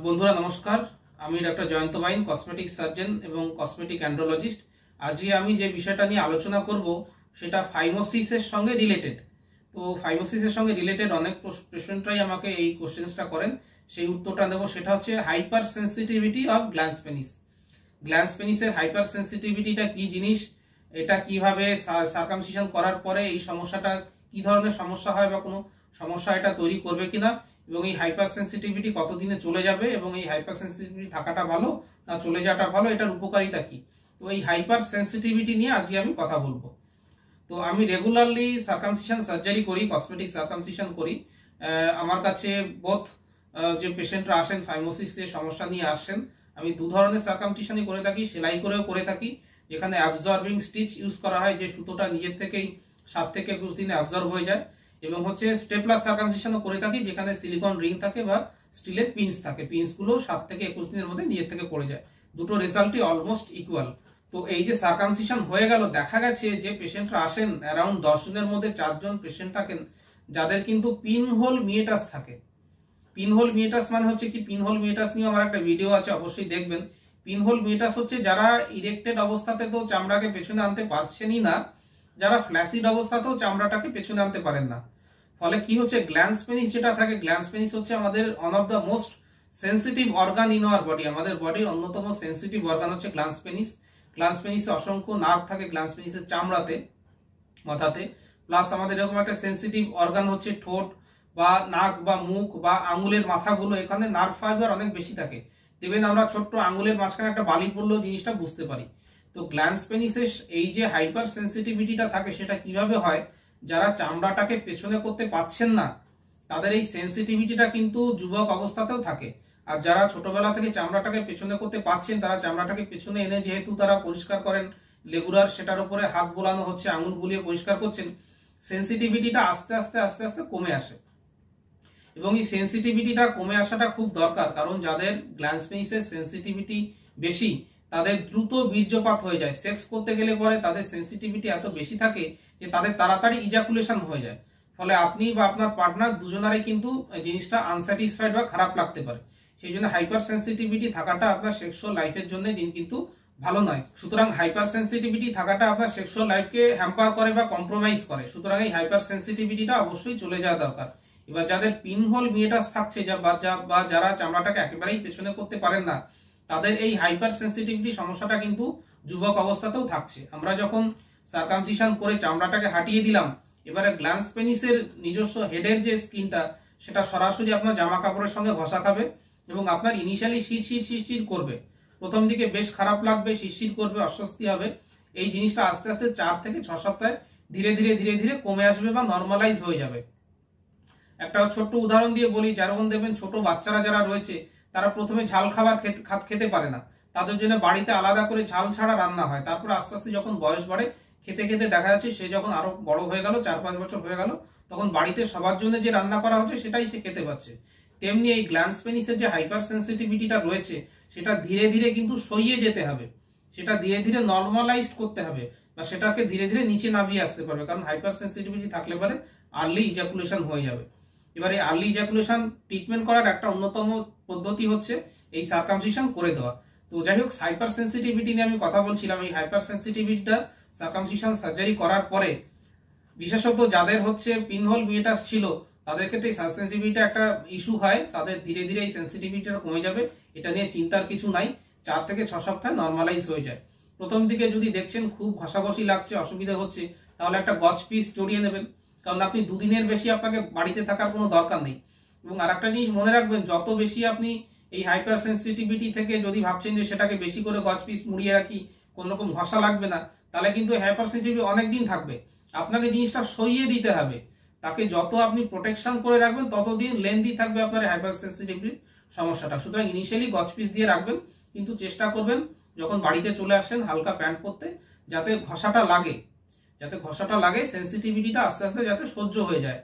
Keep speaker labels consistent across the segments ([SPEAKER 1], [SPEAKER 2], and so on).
[SPEAKER 1] বন্ধুরা নমস্কার, আমি ডক্টর জয়ন্ত বাইন, কসমেটিক সার্জন এবং কসমেটিক অ্যান্ড্রোলজিস্ট। আজকে আমি যে বিষয়টা নিয়ে আলোচনা করব সেটা ফাইমোসিসের সঙ্গে রিলেটেড। তো ফাইমোসিসের সঙ্গে রিলেটেড অনেক পেশেন্টরাই আমাকে এই কোশ্চেন্সটা করেন, সেই উত্তরটা দেবো। সেটা হচ্ছে hyper sensitivity of glans penis. Glans পেনিসের হাইপার সেন্সিটিভিটিটা কি জিনিস, এটা কিভাবে সার্কামসিশন করার পরে এই সমস্যাটা কি ধরনের সমস্যা হয় বা কোনো সমস্যা এটা তৈরি করবে কিনা, এবং এই হাইপার সেন্সিটিভিটি কতদিনে চলে যাবে, এবং এই হাইপার সেন্সিটিভিটি থাকাটা ভালো না চলে যাওয়াটা ভালো, এটার উপকারিতা কি। তো এই হাইপার সেন্সিটিভিটি নিয়ে আজকে আমি কথা বলবো। তো আমি রেগুলারলি সার্কামসিশন সার্জারি করি, কসমেটিক সার্কামসিশন করি। আমার কাছে বোথ যে পেশেন্টরা আসেন ফাইমোসিসের সমস্যা নিয়ে আসছেন, আমি দু ধরনের সার্কামসিশনই করে থাকি। সেলাই করেও করে থাকি, যেখানে অ্যাবজর্বিং স্টিচ ইউজ করা হয়, যে সুতোটা নিজের থেকেই 7 থেকে 21 দিনে অ্যাবজর্ব হয়ে যায়। এবং হচ্ছে স্টেপলার সার্কামসিশনও করে থাকি, যেখানে সিলিকন রিং থাকে বা স্টিলের পিনস থাকে, পিনসগুলো 7 থেকে 21 দিনের মধ্যে নিজের থেকে পড়ে যায়। দুটো রেজাল্টই অলমোস্ট ইকুয়াল। তো এই যে সার্কামসিশন হয়ে গেল, দেখা গেছে যে পেশেন্টরা আসেন অ্যারাউন্ড 10 জনের মধ্যে 4 জন পেশেন্ট থাকেন যাদের কিন্তু পিনহোল মিয়েটাস থাকে। পিনহোল মিয়েটাস মানে হচ্ছে কি, পিনহোল মিয়েটাস নিয়ে আমার একটা ভিডিও আছে, অবশ্যই দেখবেন। পিনহোল মিয়েটাস হচ্ছে যারা ইরেক্টেড অবস্থাতে তো চামড়াকে পেছনে আনতে পারছেনই না, যারা ফ্ল্যাসিড অবস্থাতেও চামড়াটাকে পেছনে আনতে পারেন না। ফলে কি হচ্ছে, গ্ল্যান্স পেনিস যেটা থাকে, গ্ল্যান্স পেনিস হচ্ছে আমাদের one of the most sensitive organ in our body. আমাদের বডির অন্যতম সেন্সিটিভ অর্গান হচ্ছে গ্ল্যান্স পেনিস। গ্ল্যান্স পেনিসে অসংখ্য নার্ভ থাকে, গ্ল্যান্স পেনিসের চামড়াতে, মাথাতে। প্লাস আমাদের এরকম একটা সেন্সিটিভ অর্গান হচ্ছে ঠোঁট বা নাক বা মুখ বা আঙুলের মাথাগুলো, এখানে নার্ভ ফাইবার অনেক বেশি থাকে। দেখবেন আমরা ছোট্ট আঙুলের মাঝখানে একটা বালি পড়লেও জিনিসটা বুঝতে পারি। তো গ্ল্যান্স পেনিসের এই যে হাইপার সেন্সিটিভিটিটা থাকে, সেটা কিভাবে হয়, যারা চামড়াটাকে পেছনে করতে পাচ্ছেন না তাদের এই সেন্সিটিভিটিটা কিন্তু যুবক অবস্থাতেও থাকে। আর যারা ছোটবেলা থেকে চামড়াটাকে পেছনে করতে পাচ্ছেন, তারা চামড়াটাকে পেছনে এনে যেহেতু তারা পরিষ্কার করেন রেগুলার, সেটার উপরে হাত বোলানো হচ্ছে, আঙুল বুলিয়ে পরিষ্কার করছেন, সেন্সিটিভিটিটা আস্তে আস্তে আস্তে আস্তে কমে আসে। এবং এই সেন্সিটিভিটিটা কমে আসাটা খুব দরকার, কারণ যাদের গ্ল্যান্স পেনিসের সেন্সিটিভিটি বেশি তাদের দ্রুত বীর্যপাত হয়ে যায়। সেক্স করতে গেলে পরে তাদের সেন্সিটিভিটি এত বেশি থাকে যে তাদের তাড়াতাড়ি ইজাকুলেশন হয়ে যায়। ফলে আপনি বা আপনার পার্টনার দুজনারই কিন্তু জিনিসটা আনস্যাটিসফাইড বা খারাপ লাগতে পারে। সেই জন্য হাইপার সেন্সিটিভিটি থাকাটা আপনার সেক্সুয়াল লাইফের জন্য কিন্তু ভালো নয়। সুতরাং হাইপার সেন্সিটিভিটি থাকাটা আপনার সেক্সুয়াল লাইফকে হ্যাম্পার করে বা কম্প্রোমাইজ করে। সুতরাং এই হাইপার সেন্সিটিভিটিটা অবশ্যই চলে যাওয়া দরকার। এবার যাদের পিনহোল মিয়েটাস থাকছে বা যারা চামড়াটাকে একেবারেই পেছনে করতে পারেন না, তাদের এই হাইপার সেন্সিটিভিটি সমস্যাটা কিন্তু যুবক অবস্থাতেও থাকছে। আমরা যখন সার্কামসিশন করে চামড়াটাকে হাঁটিয়ে দিলাম, এবারে গ্ল্যান্স পেনিসের নিজস্ব হেডের যে স্কিনটা, সেটা সরাসরি আপনার জামা কাপড়ের সঙ্গে ঘষা খাবে এবং আপনার ইনিশিয়ালি শিরশির করবে। প্রথম দিকে বেশ খারাপ লাগবে, শিরশির করবে, অস্বস্তি হবে। এই জিনিসটা আস্তে আস্তে 4 থেকে 6 সপ্তাহে ধীরে ধীরে ধীরে ধীরে কমে আসবে বা নর্মালাইজ হয়ে যাবে। একটা ছোট্ট উদাহরণ দিয়ে বলি, যেমন দেখবেন ছোট বাচ্চারা যারা রয়েছে তারা প্রথমে ঝাল খাবার খেতে পারে না, তাদের জন্য বাড়িতে আলাদা করে ঝাল ছাড়া রান্না হয়। তারপর আস্তে আস্তে যখন বয়স বাড়ে, খেতে খেতে দেখা যাচ্ছে সে যখন আরো বড় হয়ে গেল, 4-5 বছর হয়ে গেল, তখন বাড়িতে সবার জন্য যে রান্না করা হচ্ছে সেটাই সে খেতে পাচ্ছে। তেমনি এই গ্ল্যান্স পেনিসের যে হাইপার সেন্সিটিভিটিটা রয়েছে, সেটা ধীরে ধীরে কিন্তু সইয়ে যেতে হবে, সেটা ধীরে ধীরে নর্মালাইজ করতে হবে, বা সেটাকে ধীরে ধীরে নিচে নামিয়ে আসতে পারবে। কারণ হাইপার সেন্সিটিভিটি থাকলে পরে আর্লি ইজাকুলেশন হয়ে যাবে। এবারে আর্লি ইজাকুলেশন ট্রিটমেন্ট করার একটা অন্যতম পদ্ধতি হচ্ছে এই সার্কামসিশন করে দেওয়া। তো যাই হোক, হাইপার সেন্সিটিভিটি নিয়ে আমি কথা বলছিলাম। এই হাইপার সেন্সিটিভিটিটা সার্কামসিশন সার্জারি করার পরে, বিশেষত যাদের হচ্ছে পিনহোল মিয়েটাস ছিল, তাদের ক্ষেত্রে এই সেন্সিটিভিটিটা একটা ইস্যু হয়। তাদের ধীরে ধীরে এই সেন্সিটিভিটিটা কমে যাবে, এটা নিয়ে চিন্তার কিছু নাই। 4 থেকে 6 সপ্তাহে নর্মালাইজ হয়ে যায়। প্রথম দিকে যদি দেখছেন খুব ঘষাঘষি লাগছে, অসুবিধা হচ্ছে, তাহলে একটা গজ পিস জড়িয়ে নেবেন, কারণ আপনি 2 দিনের বেশি আপনাকে বাড়িতে থাকার কোনো দরকার নেই। এবং আরেকটা জিনিস মনে রাখবেন, যত বেশি আপনি এই হাইপার সেন্সিটিভিটি থেকে যদি ভাবছেন যে সেটাকে বেশি করে গজ পিস মুড়িয়ে রাখি, কোন রকম ঘষা লাগবে না, তাহলে কিন্তু হাইপার সেন্সিটিভিটি অনেকদিন থাকবে। আপনাকে জিনিসটা সইয়ে দিতে হবে। তাকে যত আপনি প্রোটেকশন করে রাখবেন, ততদিন লেন্দি থাকবে আপনার হাইপার সেন্সিটিভিটির সমস্যাটা। সুতরাং ইনিশিয়ালি গজ পিস দিয়ে রাখবেন, কিন্তু চেষ্টা করবেন যখন বাড়িতে চলে আসেন হালকা প্যান্ট পরতে, যাতে ঘষাটা লাগে, সেন্সিটিভিটিটা আস্তে আস্তে যাতে সহ্য হয়ে যায়।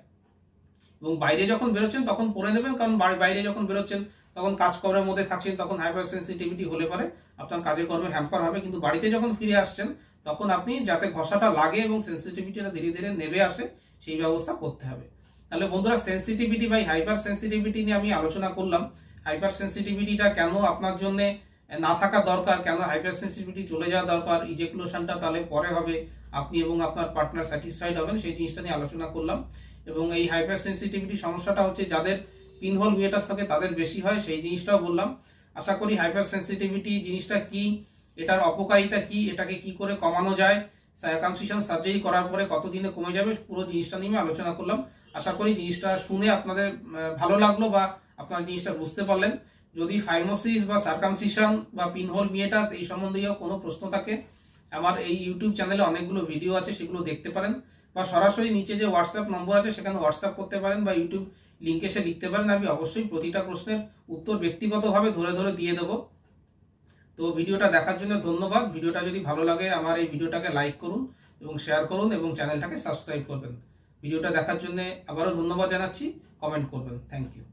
[SPEAKER 1] এবং বাইরে যখন বেরোচ্ছেন তখন পরে নেবেন, কারণ বাইরে যখন বেরোচ্ছেন তখন কাজকর্মের মধ্যে থাকছেন, তখন হাইপার সেন্সিটিভিটি হলে পরে আপনার কাজে কর্মে হ্যাম্পার হবে। কিন্তু বাড়িতে যখন ফিরে আসছেন, তখন আপনি যাতে ঘষাটা লাগে এবং সেন্সিটিভিটিটা ধীরে ধীরে নেমে আসে, সেই ব্যবস্থা করতে হবে। তাহলে বন্ধুরা, সেন্সিটিভিটি বা হাইপার সেন্সিটিভিটি নিয়ে আমি আলোচনা করলাম। হাইপার সেন্সিটিভিটিটা কেন আপনার জন্য না থাকা দরকার, কেন হাইপার সেন্সিটিভিটি চলে যাওয়া দরকার, ইজেকুলেশনটা তাহলে পরে হবে, আপনি এবং আপনার পার্টনার স্যাটিসফাইড হবেন, সেই জিনিসটা নিয়ে আলোচনা করলাম। এবং এই হাইপার সেন্সিটিভিটি সমস্যাটা হচ্ছে যাদের পিনহোল মিউটাস থাকে তাদের বেশি হয়, সেই জিনিসটাও বললাম। আশা করি হাইপার সেন্সিটিভিটি জিনিসটা কি, এটার অপকারিতা কি, এটাকে কি করে কমানো যায়, সার্কামসিশন সার্জারি করার পরে কতদিনে কমে যাবে, পুরো জিনিসটা নিয়ে আলোচনা করলাম। আশা করি জিনিসটা শুনে আপনাদের ভালো লাগলো বা আপনারা জিনিসটা বুঝতে পারলেন। যদি ফাইমোসিস বা সার্কামসিশন বা পিনহোল মিউটাস এই সম্বন্ধীয় কোনো প্রশ্ন থাকে, আমার এই ইউটিউব চ্যানেলে অনেকগুলো ভিডিও আছে, সেগুলো দেখতে পারেন, বা সরাসরি নিচে যে হোয়াটসঅ্যাপ নম্বর আছে সেখানে হোয়াটসঅ্যাপ করতে পারেন, বা ইউটিউব লিঙ্ক এসে লিখতে পারেন। আমি অবশ্যই প্রতিটা প্রশ্নের উত্তর ব্যক্তিগতভাবে ধরে ধরে দিয়ে দেবো। তো ভিডিওটা দেখার জন্য ধন্যবাদ। ভিডিওটা যদি ভালো লাগে আমার এই ভিডিওটাকে লাইক করুন এবং শেয়ার করুন এবং চ্যানেলটাকে সাবস্ক্রাইব করবেন। ভিডিওটা দেখার জন্য আবারও ধন্যবাদ জানাচ্ছি, কমেন্ট করবেন। Thank you.